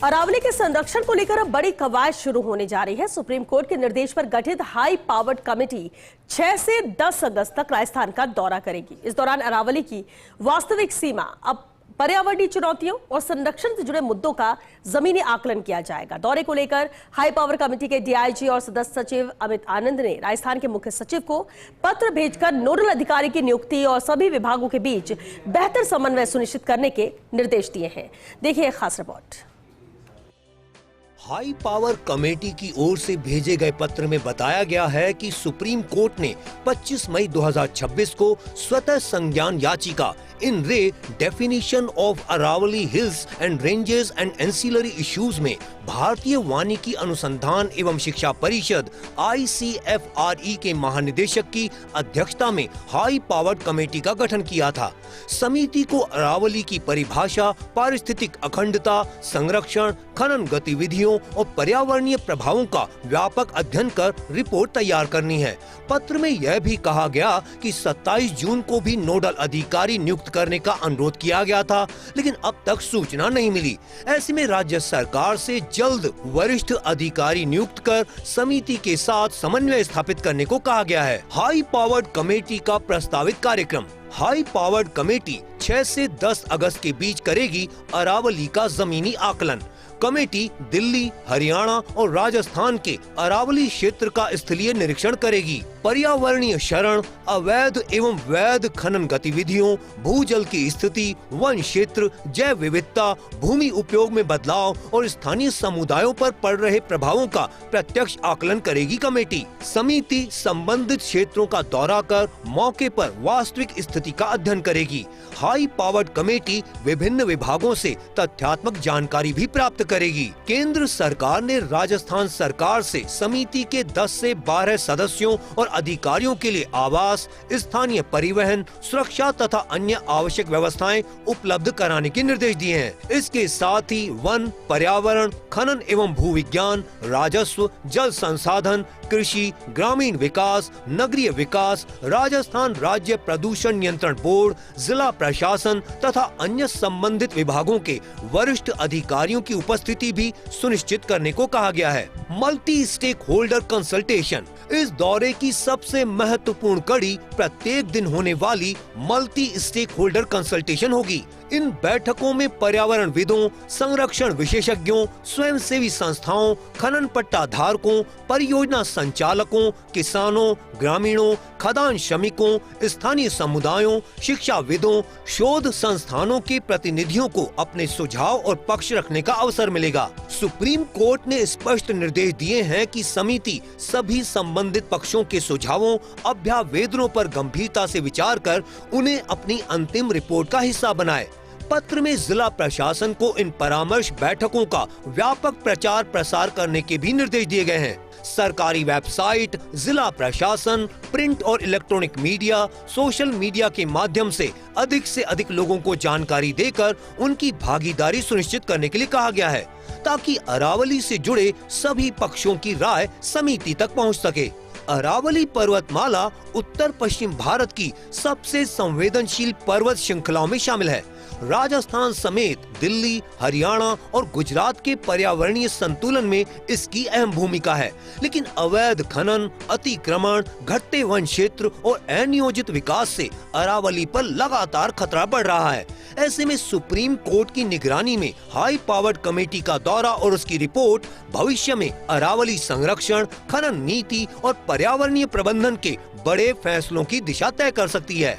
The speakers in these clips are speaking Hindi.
अरावली के संरक्षण को लेकर अब बड़ी कवायद शुरू होने जा रही है। सुप्रीम कोर्ट के निर्देश पर गठित हाई पावर्ड कमेटी 6 से 10 अगस्त तक राजस्थान का दौरा करेगी। इस दौरान अरावली की वास्तविक सीमा, अब पर्यावरणीय चुनौतियों और संरक्षण से जुड़े मुद्दों का जमीनी आकलन किया जाएगा। दौरे को लेकर हाई पावर कमेटी के डीआईजी और सदस्य सचिव अमित आनंद ने राजस्थान के मुख्य सचिव को पत्र भेजकर नोडल अधिकारी की नियुक्ति और सभी विभागों के बीच बेहतर समन्वय सुनिश्चित करने के निर्देश दिए हैं। देखिए खास रिपोर्ट। हाई पावर कमेटी की ओर से भेजे गए पत्र में बताया गया है कि सुप्रीम कोर्ट ने 25 मई 2026 को स्वतः संज्ञान याचिका in re definition of Aravalli hills and ranges and ancillary issues में भारतीय वानिकी अनुसंधान एवं शिक्षा परिषद ICFRE के महानिदेशक की अध्यक्षता में हाई पावर्ड कमेटी का गठन किया था। समिति को अरावली की परिभाषा, पारिस्थितिक अखंडता, संरक्षण, खनन गतिविधियों और पर्यावरणीय प्रभावों का व्यापक अध्ययन कर रिपोर्ट तैयार करनी है। पत्र में यह भी कहा गया कि 27 जून को भी नोडल अधिकारी नियुक्त करने का अनुरोध किया गया था, लेकिन अब तक सूचना नहीं मिली। ऐसे में राज्य सरकार से जल्द वरिष्ठ अधिकारी नियुक्त कर समिति के साथ समन्वय स्थापित करने को कहा गया है। हाई पावर्ड कमेटी का प्रस्तावित कार्यक्रम। हाई पावर्ड कमेटी 6 से 10 अगस्त के बीच करेगी अरावली का जमीनी आकलन। कमेटी दिल्ली, हरियाणा और राजस्थान के अरावली क्षेत्र का स्थलीय निरीक्षण करेगी। पर्यावरणीय शरण, अवैध एवं वैध खनन गतिविधियों, भूजल की स्थिति, वन क्षेत्र, जैव विविधता, भूमि उपयोग में बदलाव और स्थानीय समुदायों पर पड़ रहे प्रभावों का प्रत्यक्ष आकलन करेगी कमेटी। समिति संबंधित क्षेत्रों का दौरा कर मौके पर वास्तविक स्थिति का अध्ययन करेगी। हाई पावर्ड कमेटी विभिन्न विभागों से तथ्यात्मक जानकारी भी प्राप्त करेगी। केंद्र सरकार ने राजस्थान सरकार से समिति के 10 से 12 सदस्यों और अधिकारियों के लिए आवास, स्थानीय परिवहन, सुरक्षा तथा अन्य आवश्यक व्यवस्थाएं उपलब्ध कराने के निर्देश दिए हैं। इसके साथ ही वन, पर्यावरण, खनन एवं भूविज्ञान, राजस्व, जल संसाधन, कृषि, ग्रामीण विकास, नगरीय विकास, राजस्थान राज्य प्रदूषण नियंत्रण बोर्ड, जिला प्रशासन तथा अन्य संबंधित विभागों के वरिष्ठ अधिकारियों की उपस्थिति भी सुनिश्चित करने को कहा गया है। मल्टी स्टेक होल्डर कंसल्टेशन इस दौरे की सबसे महत्वपूर्ण कड़ी प्रत्येक दिन होने वाली मल्टी स्टेक होल्डर कंसल्टेशन होगी। इन बैठकों में पर्यावरणविदों, संरक्षण विशेषज्ञों, स्वयंसेवी संस्थाओं, खनन पट्टा धारकों, परियोजना संचालकों, किसानों, ग्रामीणों, खदान श्रमिकों, स्थानीय समुदायों, शिक्षाविदों, शोध संस्थानों के प्रतिनिधियों को अपने सुझाव और पक्ष रखने का अवसर मिलेगा। सुप्रीम कोर्ट ने स्पष्ट निर्देश दिए हैं कि समिति सभी संबंधित पक्षों के सुझावों, अभ्यावेदनों पर गंभीरता से विचार कर उन्हें अपनी अंतिम रिपोर्ट का हिस्सा बनाए। पत्र में जिला प्रशासन को इन परामर्श बैठकों का व्यापक प्रचार प्रसार करने के भी निर्देश दिए गए हैं। सरकारी वेबसाइट, जिला प्रशासन, प्रिंट और इलेक्ट्रॉनिक मीडिया, सोशल मीडिया के माध्यम से अधिक लोगों को जानकारी देकर उनकी भागीदारी सुनिश्चित करने के लिए कहा गया है, ताकि अरावली से जुड़े सभी पक्षों की राय समिति तक पहुंच सके। अरावली पर्वतमाला उत्तर पश्चिम भारत की सबसे संवेदनशील पर्वत श्रृंखलाओं में शामिल है। राजस्थान समेत दिल्ली, हरियाणा और गुजरात के पर्यावरणीय संतुलन में इसकी अहम भूमिका है, लेकिन अवैध खनन, अतिक्रमण, घटते वन क्षेत्र और अनियोजित विकास से अरावली पर लगातार खतरा बढ़ रहा है। ऐसे में सुप्रीम कोर्ट की निगरानी में हाई पावर्ड कमेटी का दौरा और उसकी रिपोर्ट भविष्य में अरावली संरक्षण, खनन नीति और पर्यावरणीय प्रबंधन के बड़े फैसलों की दिशा तय कर सकती है।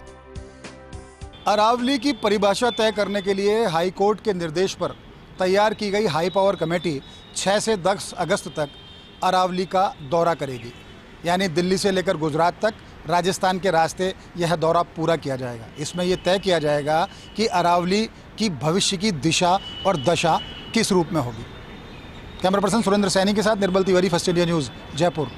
अरावली की परिभाषा तय करने के लिए हाई कोर्ट के निर्देश पर तैयार की गई हाई पावर कमेटी 6 से 10 अगस्त तक अरावली का दौरा करेगी। यानी दिल्ली से लेकर गुजरात तक राजस्थान के रास्ते यह दौरा पूरा किया जाएगा। इसमें यह तय किया जाएगा कि अरावली की भविष्य की दिशा और दशा किस रूप में होगी। कैमरा पर्सन सुरेंद्र सैनी के साथ Nirmal Tiwari, first India news, Jaipur.